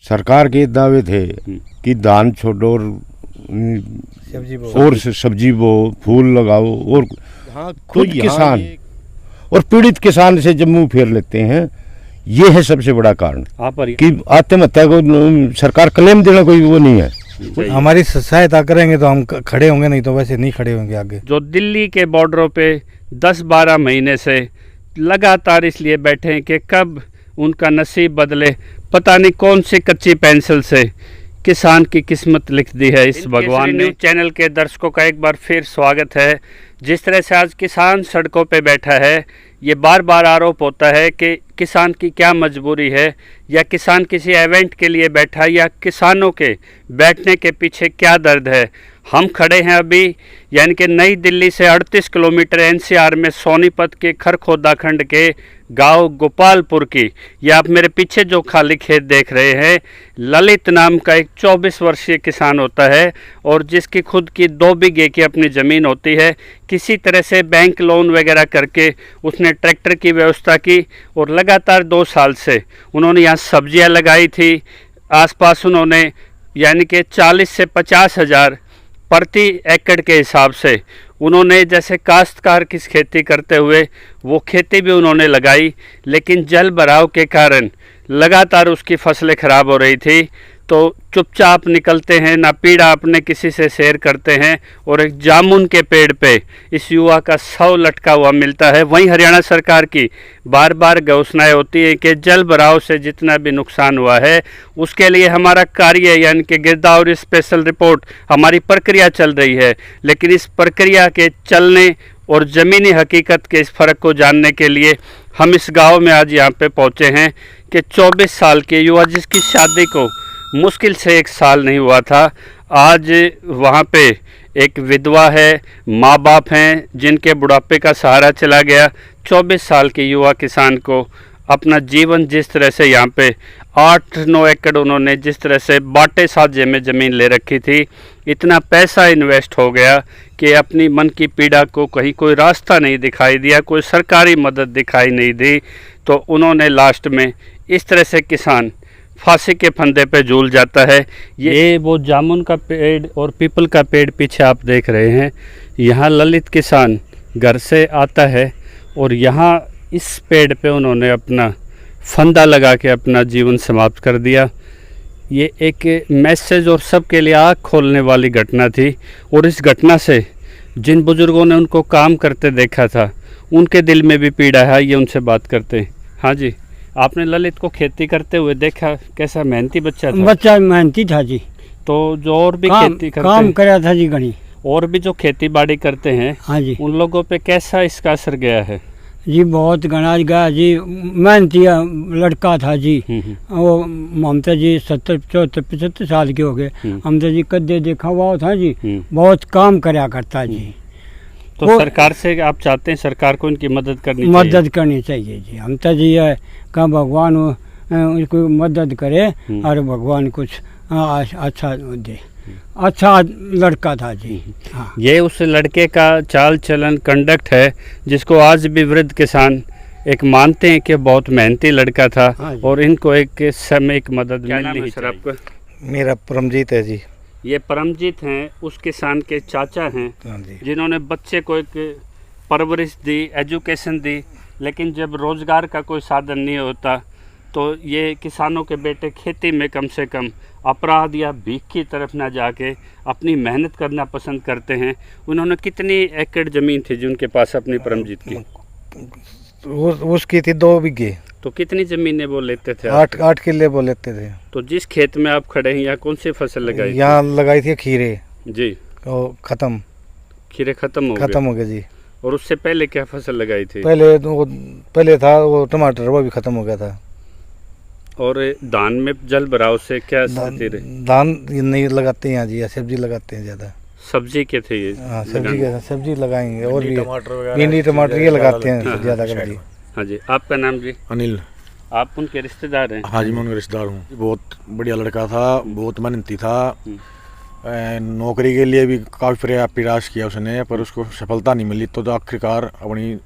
सरकार के दावे थे कि धान छोड़ो और सब्जी बो, फूल लगाओ, और खुद किसान और पीड़ित किसान से जब मुंह फेर लेते हैं, ये है सबसे बड़ा कारण कि आत्महत्या को सरकार क्लेम देना कोई वो नहीं है। हमारी सहायता करेंगे तो हम खड़े होंगे, नहीं तो वैसे नहीं खड़े होंगे आगे। जो दिल्ली के बॉर्डरों पे 10-12 महीने से लगातार इसलिए बैठे हैं कि कब उनका नसीब बदले, पता नहीं कौन सी कच्ची पेंसिल से किसान की किस्मत लिख दी है इस भगवान ने। चैनल के दर्शकों का एक बार फिर स्वागत है। जिस तरह से आज किसान सड़कों पे बैठा है, ये बार बार आरोप होता है कि किसान की क्या मजबूरी है, या किसान किसी इवेंट के लिए बैठा, या किसानों के बैठने के पीछे क्या दर्द है। हम खड़े हैं अभी यानी कि नई दिल्ली से 38 किलोमीटर एनसीआर में सोनीपत के खरखोदा खंड के गांव गोपालपुर की। या आप मेरे पीछे जो खाली खेत देख रहे हैं, ललित नाम का एक 24 वर्षीय किसान होता है, और जिसकी खुद की 2 बीघे की अपनी ज़मीन होती है। किसी तरह से बैंक लोन वगैरह करके उसने ट्रैक्टर की व्यवस्था की, और लगातार 2 साल से उन्होंने यहाँ सब्जियाँ लगाई थी। आसपास उन्होंने यानी कि 40 से 50 हज़ार प्रति एकड़ के हिसाब से उन्होंने, जैसे काश्तकार की खेती करते हुए वो खेती भी उन्होंने लगाई, लेकिन जल भराव के कारण लगातार उसकी फसलें खराब हो रही थी। तो चुपचाप निकलते हैं, ना पीड़ा अपने किसी से शेयर करते हैं, और एक जामुन के पेड़ पे इस युवा का शव लटका हुआ मिलता है। वहीं हरियाणा सरकार की बार बार घोषणाएं होती है कि जल भराव से जितना भी नुकसान हुआ है उसके लिए हमारा कार्य यानी कि गिरदावरी स्पेशल रिपोर्ट, हमारी प्रक्रिया चल रही है। लेकिन इस प्रक्रिया के चलने और ज़मीनी हकीकत के इस फ़र्क को जानने के लिए हम इस गाँव में आज यहाँ पे पहुँचे हैं कि 24 साल के युवा, जिसकी शादी को मुश्किल से 1 साल नहीं हुआ था, आज वहाँ पे एक विधवा है, माँ बाप हैं जिनके बुढ़ापे का सहारा चला गया। 24 साल के युवा किसान को अपना जीवन जिस तरह से यहाँ पे 8-9 एकड़ उन्होंने जिस तरह से बाटे साझे में ज़मीन ले रखी थी, इतना पैसा इन्वेस्ट हो गया कि अपनी मन की पीड़ा को कहीं कोई रास्ता नहीं दिखाई दिया, कोई सरकारी मदद दिखाई नहीं दी। तो उन्होंने लास्ट में इस तरह से किसान फांसी के फंदे पे झूल जाता है। ये वो जामुन का पेड़ और पीपल का पेड़ पीछे आप देख रहे हैं। यहाँ ललित किसान घर से आता है और यहाँ इस पेड़ पे उन्होंने अपना फंदा लगा के अपना जीवन समाप्त कर दिया। ये एक मैसेज और सबके लिए आँख खोलने वाली घटना थी, और इस घटना से जिन बुज़ुर्गों ने उनको काम करते देखा था उनके दिल में भी पीड़ा है। ये उनसे बात करते हैं। हाँ जी, आपने ललित को खेती करते हुए देखा, कैसा मेहनती बच्चा था? बच्चा मेहनती था जी। तो जो और भी खेती करते काम कराया था जी घनी, और भी जो खेती बाड़ी करते हैं, हाँ जी, उन लोगों पे कैसा इसका असर गया है? जी बहुत घना गया जी। मेहनती लड़का था जी। वो ममता जी 70-75 साल के हो गए। हम तो जी कदे देखा हुआ था जी, बहुत काम कराया करता जी। तो सरकार से आप चाहते हैं सरकार को इनकी मदद करनी चाहिए जी। हम तो जी कहा भगवान उसको मदद करे और भगवान कुछ अच्छा दे। अच्छा लड़का था जी। हाँ। ये उस लड़के का चाल चलन कंडक्ट है जिसको आज भी वृद्ध किसान एक मानते हैं कि बहुत मेहनती लड़का था। हाँ, और इनको एक समय एक मदद मिलनी सर आपको। मेरा परमजीत है जी। ये परमजीत हैं, उस किसान के चाचा हैं जिन्होंने बच्चे को एक परवरिश दी, एजुकेशन दी, लेकिन जब रोज़गार का कोई साधन नहीं होता तो ये किसानों के बेटे खेती में कम से कम अपराध या भीख की तरफ ना जाके अपनी मेहनत करना पसंद करते हैं। उन्होंने कितनी एकड़ ज़मीन थी जी उनके पास अपनी परमजीत की? उसकी थी 2 बीघे। तो कितनी ज़मीनें वो लेते थे? 8 किले वो लेते थे। तो जिस खेत में आप खड़े हैं यहाँ कौन सी फसल लगाई? यहाँ लगाई थी खीरे जी। और ख़त्म, खीरे ख़त्म हो गए जी। और उससे पहले क्या फसल लगाई थी? पहले था वो टमाटर, वो भी ख़त्म हो गया था। और धान में जल भराव से क्या स्थिति रही? धान नहीं लगाते हैं जी, सब्जी लगाते हैं ज़्यादा। सब्जी के थे ये? हाँ, सब्जी लगाएंगे, और भी भिंडी टमाटर ये लगाते हैं ज़्यादा कर जी। हाँ जी, आपका नाम जी? अनिल। आप उनके रिश्तेदार हैं? हाँ जी, मैं उनका रिश्तेदार हूँ। बहुत बढ़िया लड़का था, बहुत मेहनती था। नौकरी के लिए भी काफ़ी प्रयास किया उसने, पर उसको सफलता नहीं मिली। तो आखिरकार अपनी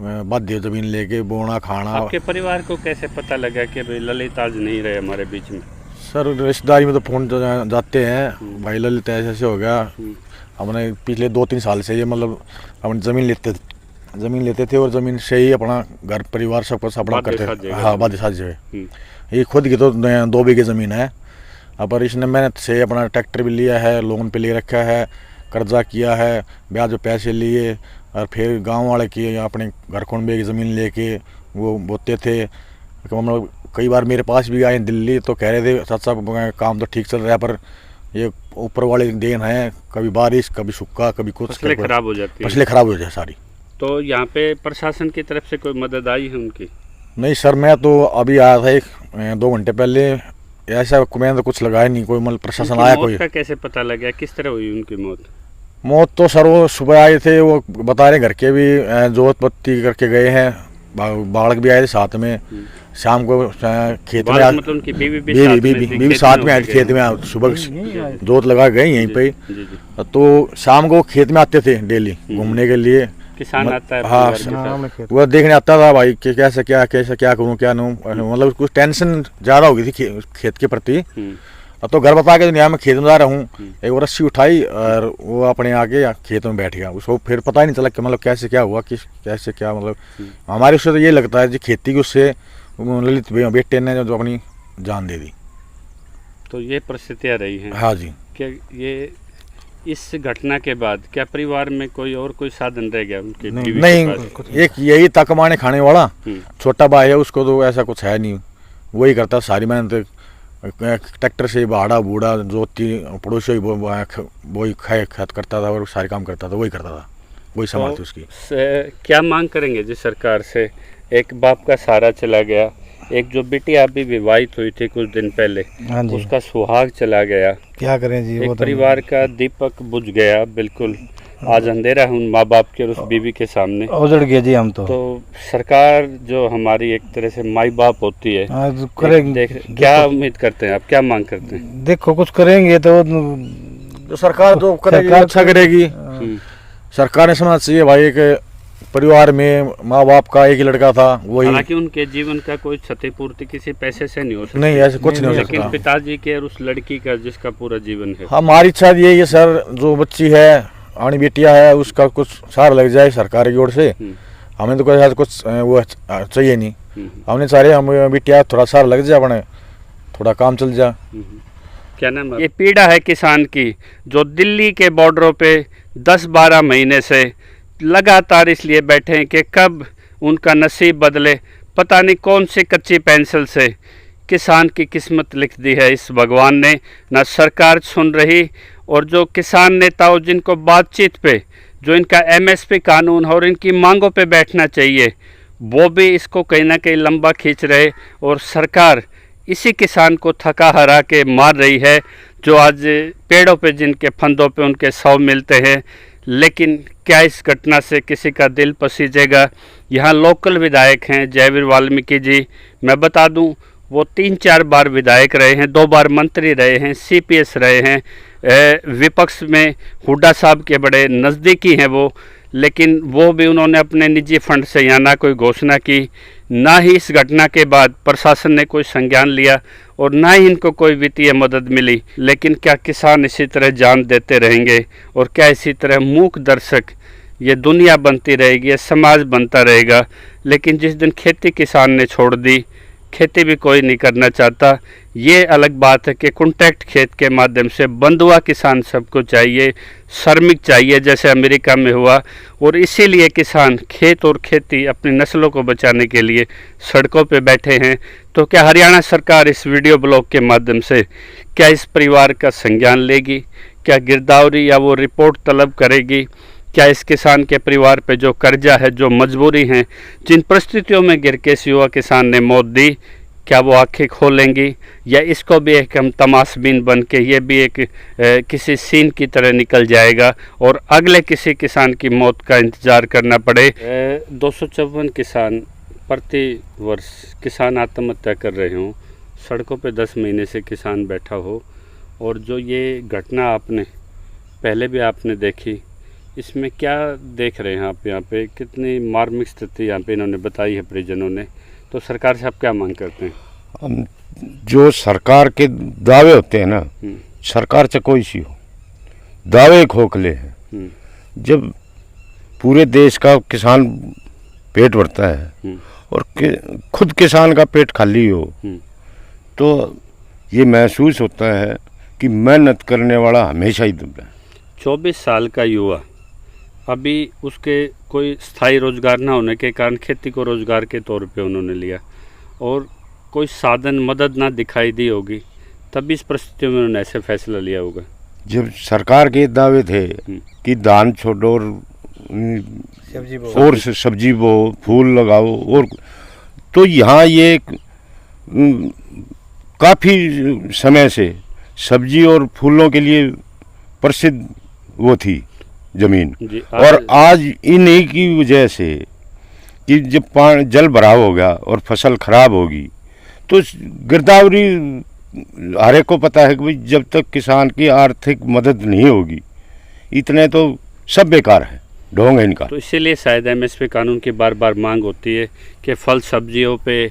बाध्य जमीन लेके बोना खाना। आपके परिवार को कैसे पता लगा कि भाई ललित आज नहीं रहे हमारे बीच में? सर रिश्तेदारी में तो फ़ोन जाते हैं, भाई ललित ऐसे ऐसे हो गया। हमने पिछले 2-3 साल से ये मतलब अपन ज़मीन लेते थे और ज़मीन से ही अपना घर परिवार सब कुछ अपना करते। हाँ, बात साझ है। ये खुद की तो 2 बीघे ज़मीन है, पर इसने मेहनत से अपना ट्रैक्टर भी लिया है, लोन पे ले रखा है, कर्जा किया है, ब्याज पे पैसे लिए, और फिर गांव वाले की अपने घर कोन की ज़मीन लेके वो बोते थे। मतलब कई बार मेरे पास भी आए दिल्ली, तो कह रहे थे चाचा काम तो ठीक चल रहा है, पर ये ऊपर वाले देन है, कभी बारिश, कभी सूखा, कभी कुछ, फसलें खराब हो जाती है। फसलें खराब हो जाए सारी। तो यहाँ पे प्रशासन की तरफ से कोई मदद आई है उनकी? नहीं सर, मैं तो अभी आया था 2 घंटे पहले, ऐसा मैंने तो कुछ लगाया नहीं, कोई मतलब प्रशासन आया कोई। का कैसे पता लगा, किस तरह हुई उनकी मौत? तो सर वो सुबह आए थे, वो बता रहे घर के भी जोत बत्ती करके गए हैं, बालक भी आए थे साथ में। शाम को खेत में मतलब उनकी बीवी साथ में आई थी, खेत में सुबह जोत लगा गए यहीं पे। तो शाम को खेत में आते थे डेली घूमने के लिए। किसान आता है? हाँ, वो देखने आता था भाई कि कैसे क्या करूँ क्या नहीं, मतलब कुछ टेंशन ज़्यादा हो गई थी खेत के प्रति। अब तो घर बता के दुनिया में खेत में जा रहा हूँ, एक वो रस्सी उठाई और वो अपने आगे खेत में बैठ गया। उसको फिर पता ही नहीं चला कि मतलब कैसे क्या हुआ, कैसे क्या, मतलब हमारे उससे तो ये लगता है कि खेती की उससे ललित बेटे ने जो अपनी जान दे दी। तो ये परिस्थितियाँ रही हैं? हाँ जी। क्या ये इस घटना के बाद क्या परिवार में कोई साधन रह गया उनके? नहीं, एक यही था कमाने खाने वाला, छोटा भाई है, उसको तो ऐसा कुछ है नहीं, वही करता सारी मेहनत, ट्रैक्टर से भाड़ा बूढ़ा जोती पड़ोसी वही खत करता था और सारे काम करता था, वही करता था, वही संभालती उसकी। क्या मांग करेंगे जी सरकार से? एक बाप का सहारा चला गया, एक जो बिटिया अभी विवाहित हुई थी कुछ दिन पहले, उसका सुहाग चला गया, क्या करें जी? एक परिवार का दीपक बुझ गया बिल्कुल। आज अंधेरा है उन माँ बाप के और उस बीवी के सामने, उजड़ गए जी हम तो। सरकार जो हमारी एक तरह से माई बाप होती है, क्या उम्मीद करते हैं आप, क्या मांग करते हैं? देखो कुछ करेंगे तो सरकार जो करेगी अच्छा करेगी। सरकार ने समझना चाहिए भाई कि परिवार में माँ बाप का एक ही लड़का था, वही। हालांकि उनके जीवन का कोई क्षतिपूर्ति किसी पैसे से नहीं हो सकती, नहीं ऐसे कुछ नहीं हो सकता, लेकिन पिताजी के और उस लड़की का जिसका पूरा जीवन है। हमारी इच्छा यही है सर, जो बच्ची है आनी बेटिया है, उसका कुछ सहारा लग जाए सरकार की ओर से। हमें तो कोई कुछ वो चाहिए नहीं, हमने सारे हम बेटिया थोड़ा सहारा लग जाए, अपने थोड़ा काम चल जाए। क्या नाम है? ये पीड़ा है किसान की, जो दिल्ली के बॉर्डरों पे 10-12 महीने से लगातार इसलिए बैठे हैं कि कब उनका नसीब बदले। पता नहीं कौन सी कच्ची पेंसिल से किसान की किस्मत लिख दी है इस भगवान ने, ना सरकार सुन रही। और जो किसान नेताओं जिनको बातचीत पे, जो इनका MSP कानून और इनकी मांगों पे बैठना चाहिए, वो भी इसको कहीं ना कहीं लंबा खींच रहे। और सरकार इसी किसान को थका हरा के मार रही है, जो आज पेड़ों पे जिनके फंदों पे उनके 100 मिलते हैं। लेकिन क्या इस घटना से किसी का दिल पसीजेगा? यहाँ लोकल विधायक हैं जयवीर वाल्मीकि जी, मैं बता दूं वो 3-4 बार विधायक रहे हैं, 2 बार मंत्री रहे हैं, CPS रहे हैं, विपक्ष में हुड्डा साहब के बड़े नज़दीकी हैं वो। लेकिन वो भी उन्होंने अपने निजी फंड से यहाँ ना कोई घोषणा की, ना ही इस घटना के बाद प्रशासन ने कोई संज्ञान लिया और ना ही इनको कोई वित्तीय मदद मिली। लेकिन क्या किसान इसी तरह जान देते रहेंगे और क्या इसी तरह मूक दर्शक ये दुनिया बनती रहेगी, ये समाज बनता रहेगा? लेकिन जिस दिन खेती किसान ने छोड़ दी, खेती भी कोई नहीं करना चाहता। ये अलग बात है कि कॉन्ट्रैक्ट खेत के माध्यम से बंधुआ किसान सबको चाहिए, श्रमिक चाहिए, जैसे अमेरिका में हुआ। और इसीलिए किसान खेत और खेती अपनी नस्लों को बचाने के लिए सड़कों पे बैठे हैं। तो क्या हरियाणा सरकार इस वीडियो ब्लॉग के माध्यम से क्या इस परिवार का संज्ञान लेगी? क्या गिरदावरी या वो रिपोर्ट तलब करेगी? क्या इस किसान के परिवार पे जो कर्जा है, जो मजबूरी है, जिन परिस्थितियों में गिर के इस युवा किसान ने मौत दी, क्या वो आंखें खोलेंगी? या इसको भी एक हम तमाशबीन बन के ये भी एक किसी सीन की तरह निकल जाएगा और अगले किसी किसान की मौत का इंतज़ार करना पड़े? 254 किसान प्रति वर्ष किसान आत्महत्या कर रहे हों, सड़कों पे 10 महीने से किसान बैठा हो, और जो ये घटना आपने पहले भी आपने देखी, इसमें क्या देख रहे हैं आप? यहाँ पे कितनी मार्मिक स्थिति यहाँ पे इन्होंने बताई है परिजनों ने, तो सरकार से आप क्या मांग करते हैं? हम जो सरकार के दावे होते हैं ना, सरकार चाहे कोई सी हो, दावे खोखले हैं। जब पूरे देश का किसान पेट भरता है और खुद किसान का पेट खाली हो, तो ये महसूस होता है कि मेहनत करने वाला हमेशा ही दुबला है। 24 साल का युवा, अभी उसके कोई स्थायी रोजगार ना होने के कारण खेती को रोजगार के तौर पे उन्होंने लिया और कोई साधन मदद ना दिखाई दी होगी, तभी इस परिस्थिति में उन्होंने ऐसे फैसला लिया होगा। जब सरकार के दावे थे कि धान छोड़ो और सब्जी बो, फूल लगाओ, और तो यहाँ ये काफ़ी समय से सब्जी और फूलों के लिए प्रसिद्ध वो थी जमीन। और आज इन्हीं की वजह से कि जब जल भराव होगा और फसल खराब होगी, तो गिरदावरी हर एक को पता है कि भाई जब तक किसान की आर्थिक मदद नहीं होगी, इतने तो सब बेकार है, ढोंग है इनका। तो इसीलिए शायद एमएसपी कानून की बार बार मांग होती है कि फल सब्जियों पे,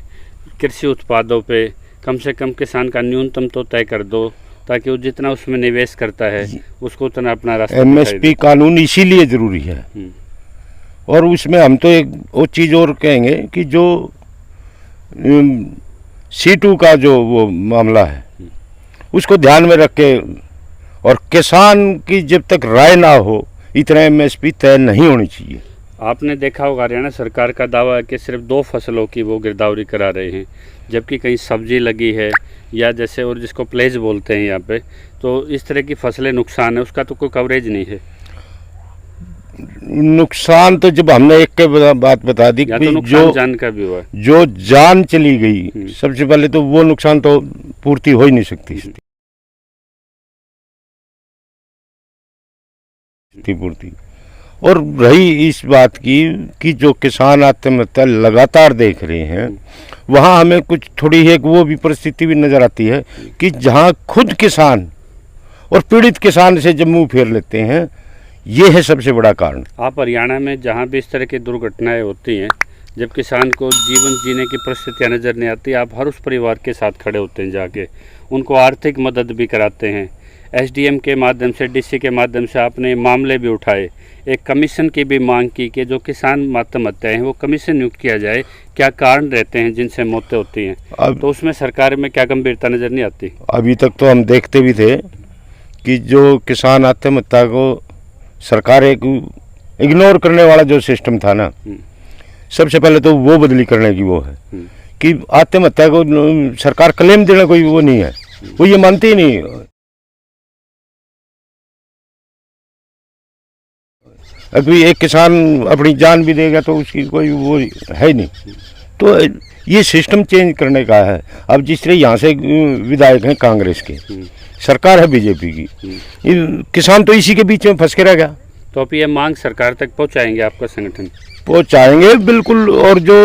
कृषि उत्पादों पे कम से कम किसान का न्यूनतम तो तय कर दो, ताकि वो जितना उसमें निवेश करता है उसको उतना अपना रास्ता। एमएसपी कानून इसीलिए ज़रूरी है। और उसमें हम तो एक वो चीज़ और कहेंगे कि जो C2 का जो वो मामला है उसको ध्यान में रख के, और किसान की जब तक राय ना हो इतना एमएसपी तय नहीं होनी चाहिए। आपने देखा होगा हरियाणा सरकार का दावा है कि सिर्फ 2 फसलों की वो गिरदावरी करा रहे हैं, जबकि कहीं सब्जी लगी है या जैसे और जिसको प्लेज बोलते हैं यहाँ पे, तो इस तरह की फसलें नुकसान है, उसका तो कोई कवरेज नहीं है। नुकसान तो जब हमने एक के बात बता दी कि तो जो जान का भी हुआ, जो जान चली गई, सबसे पहले तो वो नुकसान तो पूर्ति हो ही नहीं सकती पूर्ति। और रही इस बात की कि जो किसान आत्महत्या लगातार देख रहे हैं, वहाँ हमें कुछ थोड़ी एक वो भी परिस्थिति भी नज़र आती है कि जहाँ खुद किसान और पीड़ित किसान से जब मुँह फेर लेते हैं, ये है सबसे बड़ा कारण। आप हरियाणा में जहाँ भी इस तरह की दुर्घटनाएं होती हैं, जब किसान को जीवन जीने की परिस्थितियाँ नज़र नहीं आती, आप हर उस परिवार के साथ खड़े होते हैं, जाके उनको आर्थिक मदद भी कराते हैं। एसडीएम के माध्यम से, डीसी के माध्यम से आपने मामले भी उठाए, एक कमीशन की भी मांग की कि जो किसान आत्महत्याएं हैं वो कमीशन नियुक्त किया जाए, क्या कारण रहते हैं जिनसे मौतें होती हैं। तो उसमें सरकार में क्या गंभीरता नज़र नहीं आती? अभी तक तो हम देखते भी थे कि जो किसान आत्महत्या को सरकार एक इग्नोर करने वाला जो सिस्टम था ना, सबसे पहले तो वो बदली करने की वो है कि आत्महत्या को सरकार क्लेम देना कोई वो नहीं है, वो ये मानती ही नहीं। अभी एक किसान अपनी जान भी देगा तो उसकी कोई वो है नहीं। तो ये सिस्टम चेंज करने का है। अब जिस तरह यहाँ से विधायक हैं कांग्रेस के, सरकार है बीजेपी की, किसान तो इसी के बीच में फंस के रह गया। तो अब ये मांग सरकार तक पहुँचाएंगे आपका संगठन? पहुँचाएंगे बिल्कुल, और जो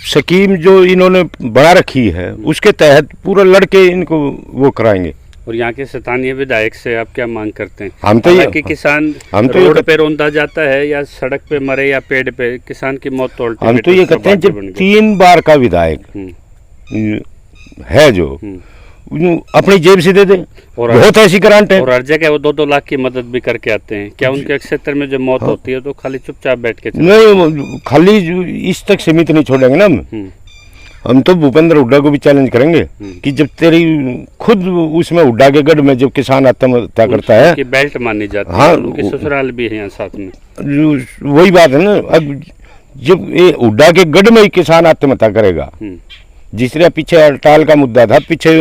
स्कीम जो इन्होंने बना रखी है उसके तहत पूरा लड़के इनको वो कराएंगे। और यहाँ के स्थानीय विधायक से आप क्या मांग करते हैं? हम तो ये कि किसान रोड पे रौंदा जाता है या सड़क पे मरे या पेड़ पे, किसान की मौत तो हम तो ये कहते हैं जब 3 बार का विधायक है जो अपनी जेब से दे दे, और बहुत ऐसी ग्रांट है। और हर जगह वो 2-2 लाख की मदद भी करके आते हैं। क्या उनके क्षेत्र में जो मौत होती है तो खाली चुपचाप बैठ के नहीं, खाली इस तक सीमित नहीं छोड़ेंगे ना हम तो भूपेंद्र हुड्डा को भी चैलेंज करेंगे कि जब तेरी खुद उसमें हुड्डा के गढ़ में जब किसान आत्महत्या करता है कि बेल्ट मानी जाती है। हाँ, उनकी ससुराल भी है यहाँ साथ में। वही बात है ना। अब जब ये हुड्डा के गढ़ में ही किसान आत्महत्या करेगा, जिस तरह पीछे हड़ताल का मुद्दा था, पीछे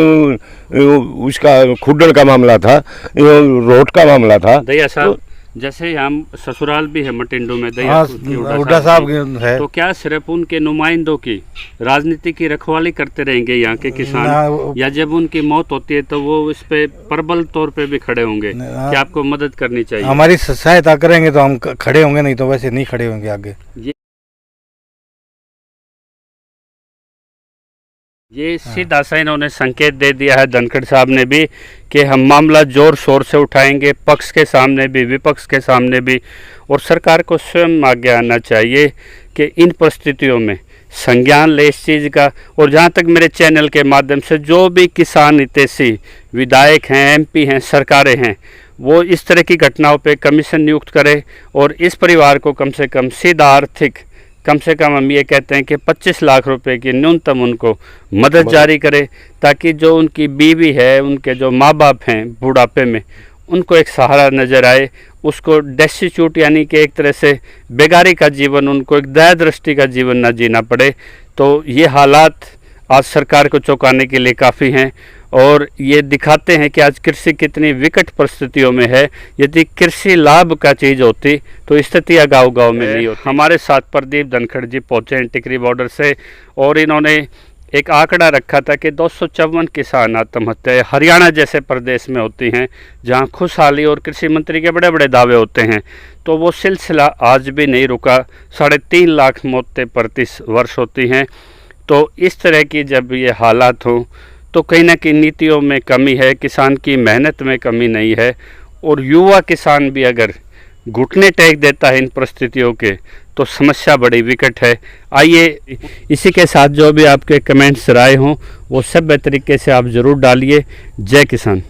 उसका खुड्डड़ का मामला था, रोड का मामला था, दया साहब जैसे हम ससुराल भी है मटिंडो में हुड्डा साहब है, तो क्या सिर्फ उनके नुमाइंदों की राजनीति की रखवाली करते रहेंगे यहाँ के किसान, या जब उनकी मौत होती है तो वो इस पे प्रबल तौर पे भी खड़े होंगे कि आपको मदद करनी चाहिए? हमारी सहायता करेंगे तो हम खड़े होंगे, नहीं तो वैसे नहीं खड़े होंगे आगे। ये सीधा सा इन्होंने संकेत दे दिया है धनखड़ साहब ने भी कि हम मामला जोर शोर से उठाएंगे, पक्ष के सामने भी विपक्ष के सामने भी, और सरकार को स्वयं आगे आना चाहिए कि इन परिस्थितियों में संज्ञान ले इस चीज़ का। और जहाँ तक मेरे चैनल के माध्यम से जो भी किसान हितैषी विधायक हैं, एमपी हैं, सरकारें हैं, वो इस तरह की घटनाओं पे कमीशन नियुक्त करे और इस परिवार को कम से कम सीधा आर्थिक, कम से कम हम ये कहते हैं कि 25 लाख रुपए की न्यूनतम उनको मदद जारी करे, ताकि जो उनकी बीवी है, उनके जो माँ बाप हैं बुढ़ापे में, उनको एक सहारा नज़र आए, उसको डेस्टिट्यूट यानी कि एक तरह से बेगारी का जीवन, उनको एक दया दृष्टि का जीवन ना जीना पड़े। तो ये हालात आज सरकार को चौंकाने के लिए काफ़ी हैं और ये दिखाते हैं कि आज कृषि कितनी विकट परिस्थितियों में है। यदि कृषि लाभ का चीज़ होती तो स्थितियाँ गाँव-गाँव में नहीं होती। हमारे साथ प्रदीप धनखड़ जी पहुँचे हैं टिकरी बॉर्डर से और इन्होंने एक आंकड़ा रखा था कि 254 किसान आत्महत्याएं हरियाणा जैसे प्रदेश में होती हैं जहां खुशहाली और कृषि मंत्री के बड़े बड़े दावे होते हैं, तो वो सिलसिला आज भी नहीं रुका। 3.5 लाख मौतें प्रति वर्ष होती हैं। तो इस तरह की जब ये हालात हों तो कहीं ना कहीं नीतियों में कमी है, किसान की मेहनत में कमी नहीं है। और युवा किसान भी अगर घुटने टेक देता है इन परिस्थितियों के तो समस्या बड़ी विकट है। आइए इसी के साथ जो भी आपके कमेंट्स राय हों वो सभ्य तरीके से आप ज़रूर डालिए। जय किसान।